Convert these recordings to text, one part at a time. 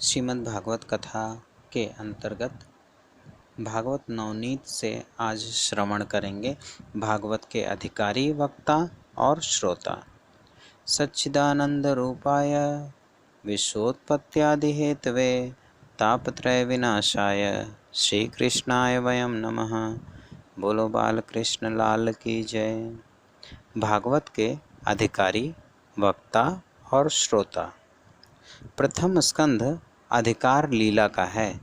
श्रीमद् भागवत कथा के अंतर्गत भागवत नवनीत से आज श्रवण करेंगे। भागवत के अधिकारी, वक्ता और श्रोता। सच्चिदानंद रूपाय विश्वोत्पत्त्यादि हेतवे तापत्रय विनाशाय श्री कृष्णाय वयम नमः। बोलो बाल कृष्ण लाल की जय। भागवत के अधिकारी, वक्ता और श्रोता। प्रथम स्कंध अधिकार लीला का है।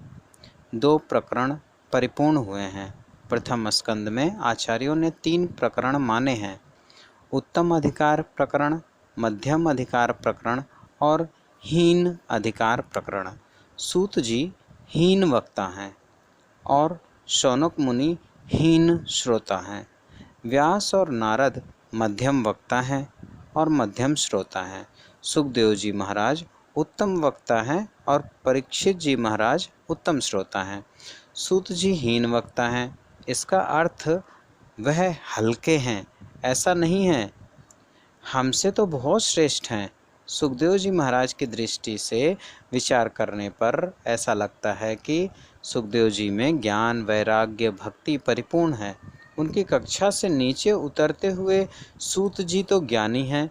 2 प्रकरण परिपूर्ण हुए हैं। प्रथम स्कंद में आचार्यों ने 3 प्रकरण माने हैं: उत्तम अधिकार प्रकरण, मध्यम अधिकार प्रकरण और हीन अधिकार प्रकरण। सूत जी हीन वक्ता हैं और शौनक मुनि हीन श्रोता हैं। व्यास और नारद मध्यम वक्ता हैं और मध्यम श्रोता हैं। सुखदेव जी महाराज उत्तम वक्ता हैं और परीक्षित जी महाराज उत्तम श्रोता हैं। सूत जी हीन वक्ता हैं। इसका अर्थ वह हल्के हैं, ऐसा नहीं है, हमसे तो बहुत श्रेष्ठ हैं। सुखदेव जी महाराज की दृष्टि से विचार करने पर ऐसा लगता है कि सुखदेव जी में ज्ञान, वैराग्य, भक्ति परिपूर्ण है। उनकी कक्षा से नीचे उतरते हुए सूत जी तो ज्ञानी हैं,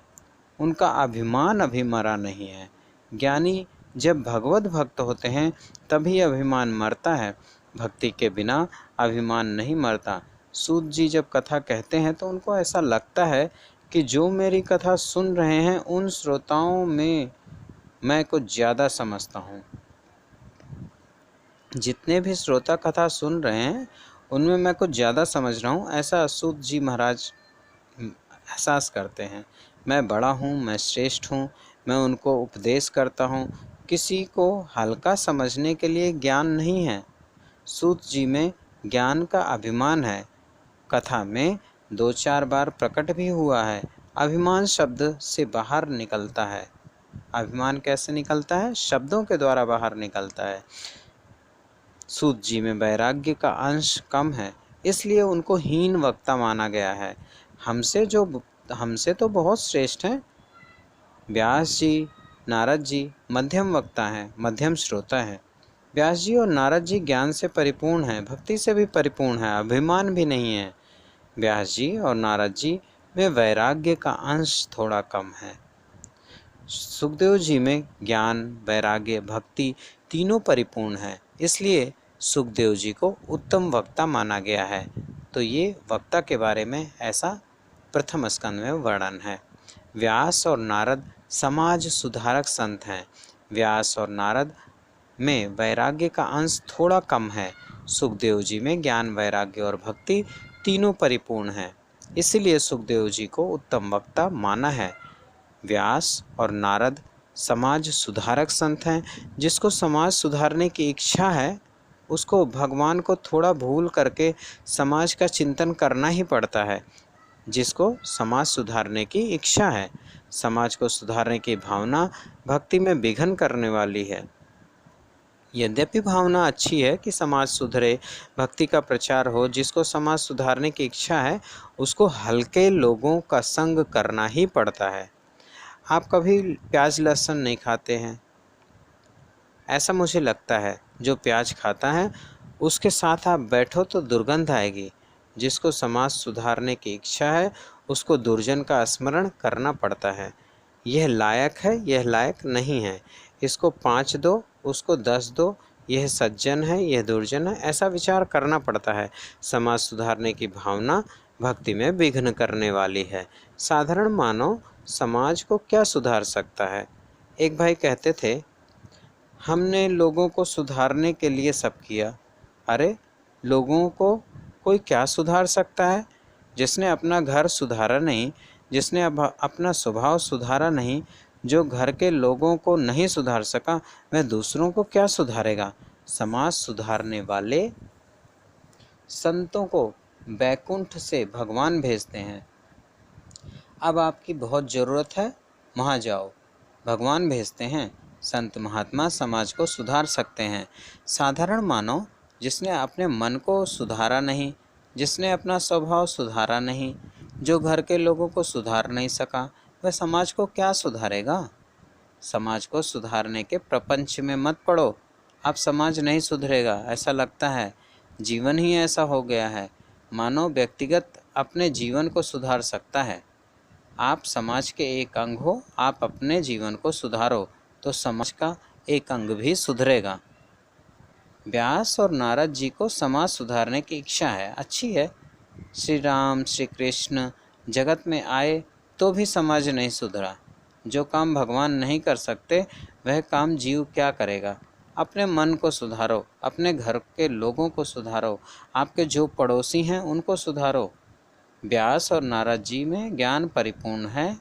उनका अभिमान अभी मरा नहीं है। ज्ञानी जब भगवत भक्त होते हैं तभी अभिमान मरता है, भक्ति के बिना अभिमान नहीं मरता। सूत जी जब कथा कहते हैं तो उनको ऐसा लगता है कि जो मेरी कथा सुन रहे हैं उन श्रोताओं में मैं कुछ ज़्यादा समझता हूँ। जितने भी श्रोता कथा सुन रहे हैं उनमें मैं कुछ ज़्यादा समझ रहा हूँ, ऐसा सूत जी महाराज एहसास करते हैं। मैं बड़ा हूँ, मैं श्रेष्ठ हूँ, मैं उनको उपदेश करता हूँ। किसी को हल्का समझने के लिए ज्ञान नहीं है। सूत जी में ज्ञान का अभिमान है। कथा में 2-4 बार प्रकट भी हुआ है। अभिमान शब्द से बाहर निकलता है। अभिमान कैसे निकलता है? शब्दों के द्वारा बाहर निकलता है। सूत जी में वैराग्य का अंश कम है, इसलिए उनको हीन वक्ता माना गया है। हमसे तो बहुत श्रेष्ठ हैं। व्यास जी, नारद जी मध्यम वक्ता हैं, मध्यम श्रोता हैं। व्यास जी और नारद जी ज्ञान से परिपूर्ण हैं, भक्ति से भी परिपूर्ण है, अभिमान भी नहीं है। व्यास जी और नारद जी में वैराग्य का अंश थोड़ा कम है। सुखदेव जी में ज्ञान, वैराग्य, भक्ति तीनों परिपूर्ण है, इसलिए सुखदेव जी को उत्तम वक्ता माना गया है। तो ये वक्ता के बारे में ऐसा प्रथम स्कंद में वर्णन है। व्यास और नारद समाज सुधारक संत हैं। व्यास और नारद में वैराग्य का अंश थोड़ा कम है। सुखदेव जी में ज्ञान, वैराग्य और भक्ति तीनों परिपूर्ण हैं, इसलिए सुखदेव जी को उत्तम वक्ता माना है। व्यास और नारद समाज सुधारक संत हैं। जिसको समाज सुधारने की इच्छा है उसको भगवान को थोड़ा भूल करके समाज का चिंतन करना ही पड़ता है। जिसको समाज सुधारने की इच्छा है, समाज को सुधारने की भावना भक्ति में विघ्न करने वाली है। यद्यपि भावना अच्छी है कि समाज सुधरे, भक्ति का प्रचार हो, जिसको समाज सुधारने की इच्छा है उसको हल्के लोगों का संग करना ही पड़ता है। आप कभी प्याज लहसुन नहीं खाते हैं, ऐसा मुझे लगता है। जो प्याज खाता है उसके साथ आप बैठो तो दुर्गंध आएगी। जिसको समाज सुधारने की इच्छा है उसको दुर्जन का स्मरण करना पड़ता है। यह लायक है, यह लायक नहीं है, इसको 5 दो, उसको 10 दो, यह सज्जन है, यह दुर्जन है, ऐसा विचार करना पड़ता है। समाज सुधारने की भावना भक्ति में विघ्न करने वाली है। साधारण मानव समाज को क्या सुधार सकता है? एक भाई कहते थे, हमने लोगों को सुधारने के लिए सब किया। अरे, लोगों को कोई क्या सुधार सकता है? जिसने अपना घर सुधारा नहीं, जिसने अपना स्वभाव सुधारा नहीं, जो घर के लोगों को नहीं सुधार सका, वह दूसरों को क्या सुधारेगा? समाज सुधारने वाले संतों को बैकुंठ से भगवान भेजते हैं। अब आपकी बहुत ज़रूरत है, वहाँ जाओ, भगवान भेजते हैं। संत महात्मा समाज को सुधार सकते हैं। साधारण मानव जिसने अपने मन को सुधारा नहीं, जिसने अपना स्वभाव सुधारा नहीं, जो घर के लोगों को सुधार नहीं सका, वह समाज को क्या सुधारेगा? समाज को सुधारने के प्रपंच में मत पड़ो। अब समाज नहीं सुधरेगा ऐसा लगता है, जीवन ही ऐसा हो गया है। मानव व्यक्तिगत अपने जीवन को सुधार सकता है। आप समाज के एक अंग हो, आप अपने जीवन को सुधारो तो समाज का एक अंग भी सुधरेगा। व्यास और नारद जी को समाज सुधारने की इच्छा है, अच्छी है। श्री राम श्री कृष्ण जगत में आए तो भी समाज नहीं सुधरा। जो काम भगवान नहीं कर सकते वह काम जीव क्या करेगा। अपने मन को सुधारो, अपने घर के लोगों को सुधारो, आपके जो पड़ोसी हैं उनको सुधारो। व्यास और नारद जी में ज्ञान परिपूर्ण है,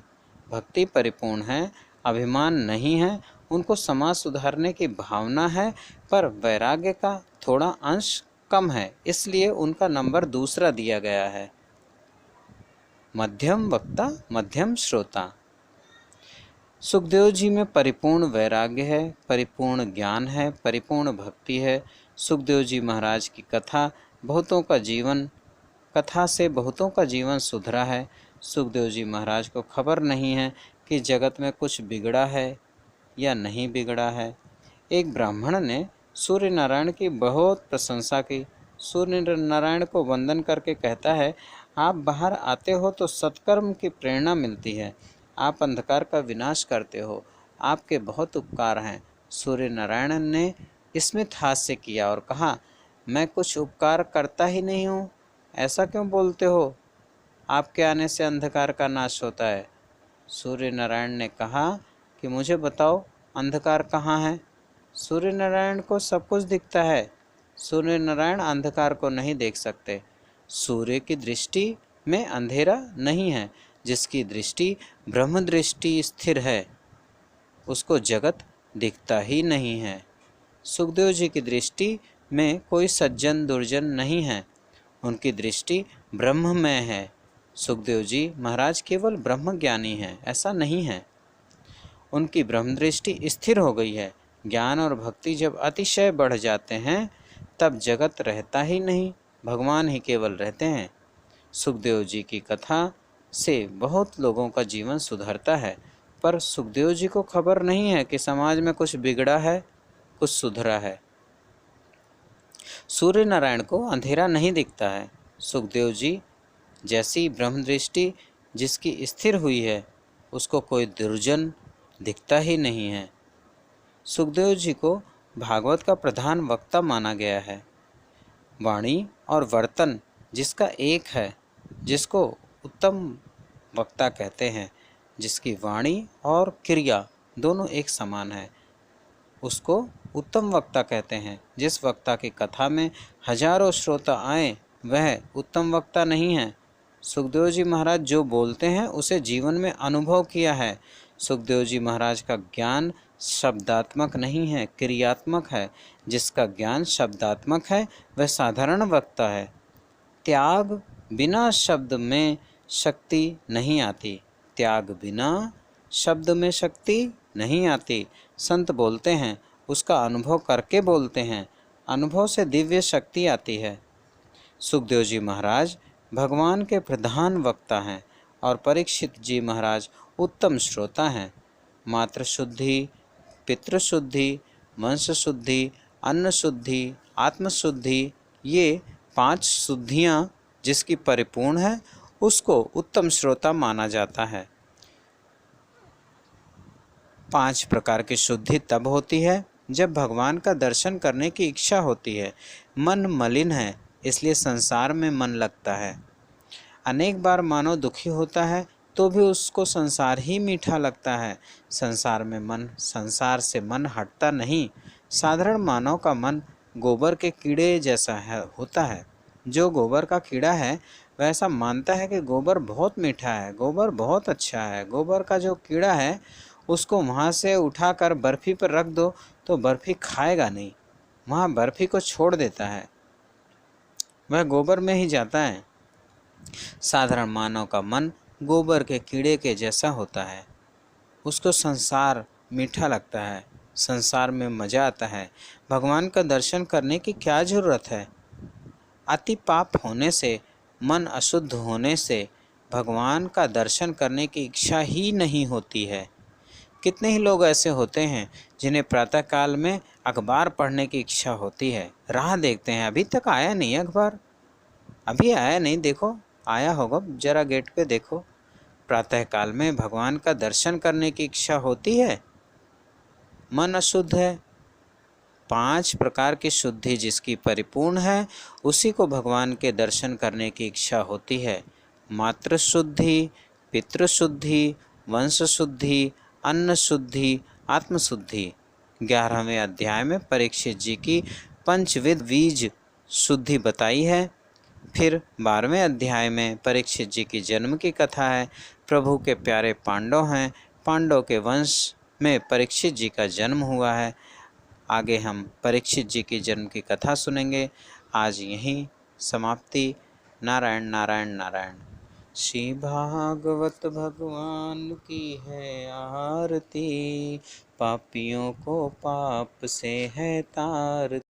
भक्ति परिपूर्ण है, अभिमान नहीं है। उनको समाज सुधारने की भावना है, पर वैराग्य का थोड़ा अंश कम है, इसलिए उनका नंबर दूसरा दिया गया है। मध्यम वक्ता मध्यम श्रोता। सुखदेव जी में परिपूर्ण वैराग्य है, परिपूर्ण ज्ञान है, परिपूर्ण भक्ति है। सुखदेव जी महाराज की कथा से बहुतों का जीवन सुधरा है। सुखदेव जी महाराज को खबर नहीं है कि जगत में कुछ बिगड़ा है या नहीं बिगड़ा है। एक ब्राह्मण ने सूर्य नारायण की बहुत प्रशंसा की। सूर्य नारायण को वंदन करके कहता है, आप बाहर आते हो तो सत्कर्म की प्रेरणा मिलती है, आप अंधकार का विनाश करते हो, आपके बहुत उपकार हैं। सूर्य नारायण ने स्मित हास्य किया और कहा, मैं कुछ उपकार करता ही नहीं हूँ, ऐसा क्यों बोलते हो? आपके आने से अंधकार का नाश होता है। सूर्य नारायण ने कहा कि मुझे बताओ अंधकार कहाँ है। सूर्य नारायण को सब कुछ दिखता है। सूर्य नारायण अंधकार को नहीं देख सकते। सूर्य की दृष्टि में अंधेरा नहीं है। जिसकी दृष्टि ब्रह्म दृष्टि स्थिर है उसको जगत दिखता ही नहीं है। सुखदेव जी की दृष्टि में कोई सज्जन दुर्जन नहीं है, उनकी दृष्टि ब्रह्म में है। सुखदेव जी महाराज केवल ब्रह्म ज्ञानी हैं, ऐसा नहीं है। उनकी ब्रह्म दृष्टि स्थिर हो गई है। ज्ञान और भक्ति जब अतिशय बढ़ जाते हैं तब जगत रहता ही नहीं, भगवान ही केवल रहते हैं। सुखदेव जी की कथा से बहुत लोगों का जीवन सुधरता है, पर सुखदेव जी को खबर नहीं है कि समाज में कुछ बिगड़ा है, कुछ सुधरा है। सूर्य नारायण को अंधेरा नहीं दिखता है। सुखदेव जी जैसी ब्रह्म दृष्टि जिसकी स्थिर हुई है उसको कोई दुर्जन दिखता ही नहीं है। सुखदेव जी को भागवत का प्रधान वक्ता माना गया है। वाणी और वर्तन जिसका एक है, जिसको उत्तम वक्ता कहते हैं, जिसकी वाणी और क्रिया दोनों एक समान है, उसको उत्तम वक्ता कहते हैं। जिस वक्ता की कथा में हजारों श्रोता आए वह उत्तम वक्ता नहीं है। सुखदेव जी महाराज जो बोलते हैं उसे जीवन में अनुभव किया है। सुखदेव जी महाराज का ज्ञान शब्दात्मक नहीं है, क्रियात्मक है। जिसका ज्ञान शब्दात्मक है वह साधारण वक्ता है। त्याग बिना शब्द में शक्ति नहीं आती, त्याग बिना शब्द में शक्ति नहीं आती। संत बोलते हैं, उसका अनुभव करके बोलते हैं, अनुभव से दिव्य शक्ति आती है। सुखदेव जी महाराज भगवान के प्रधान वक्ता हैं और परीक्षित जी महाराज उत्तम श्रोता हैं। मातृ शुद्धि, पितृशुद्धि, वंश शुद्धि, अन्न शुद्धि, आत्मशुद्धि, ये 5 शुद्धियाँ जिसकी परिपूर्ण है उसको उत्तम श्रोता माना जाता है। 5 प्रकार की शुद्धि तब होती है जब भगवान का दर्शन करने की इच्छा होती है। मन मलिन है इसलिए संसार में मन लगता है। अनेक बार मानव दुखी होता है तो भी उसको संसार ही मीठा लगता है। संसार से मन हटता नहीं। साधारण मानव का मन गोबर के कीड़े जैसा होता है। जो गोबर का कीड़ा है वह ऐसा मानता है कि गोबर बहुत मीठा है, गोबर बहुत अच्छा है। गोबर का जो कीड़ा है उसको वहाँ से उठाकर बर्फ़ी पर रख दो तो बर्फ़ी खाएगा नहीं, वहाँ बर्फ़ी को छोड़ देता है, वह गोबर में ही जाता है। साधारण मानव का मन गोबर के कीड़े के जैसा होता है। उसको संसार मीठा लगता है, संसार में मज़ा आता है। भगवान का दर्शन करने की क्या ज़रूरत है? अति पाप होने से, मन अशुद्ध होने से भगवान का दर्शन करने की इच्छा ही नहीं होती है। कितने ही लोग ऐसे होते हैं जिन्हें प्रातःकाल में अखबार पढ़ने की इच्छा होती है, राह देखते हैं, अभी तक आया नहीं है अखबार, अभी आया नहीं, देखो आया होगा, जरा गेट पे देखो। प्रातःकाल में भगवान का दर्शन करने की इच्छा होती है, मन अशुद्ध है। 5 प्रकार की शुद्धि जिसकी परिपूर्ण है, उसी को भगवान के दर्शन करने की इच्छा होती है। मातृ शुद्धि, पितृ शुद्धि, वंश शुद्धि, अन्न शुद्धि, आत्मशुद्धि। 11वें अध्याय में परीक्षित जी की पंचविध बीज शुद्धि बताई है। फिर 12वें अध्याय में परीक्षित जी की जन्म की कथा है। प्रभु के प्यारे पांडव हैं, पांडव के वंश में परीक्षित जी का जन्म हुआ है। आगे हम परीक्षित जी की जन्म की कथा सुनेंगे। आज यहीं समाप्ति। नारायण नारायण नारायण। श्री भागवत भगवान की है आरती, पापियों को पाप से है तारती।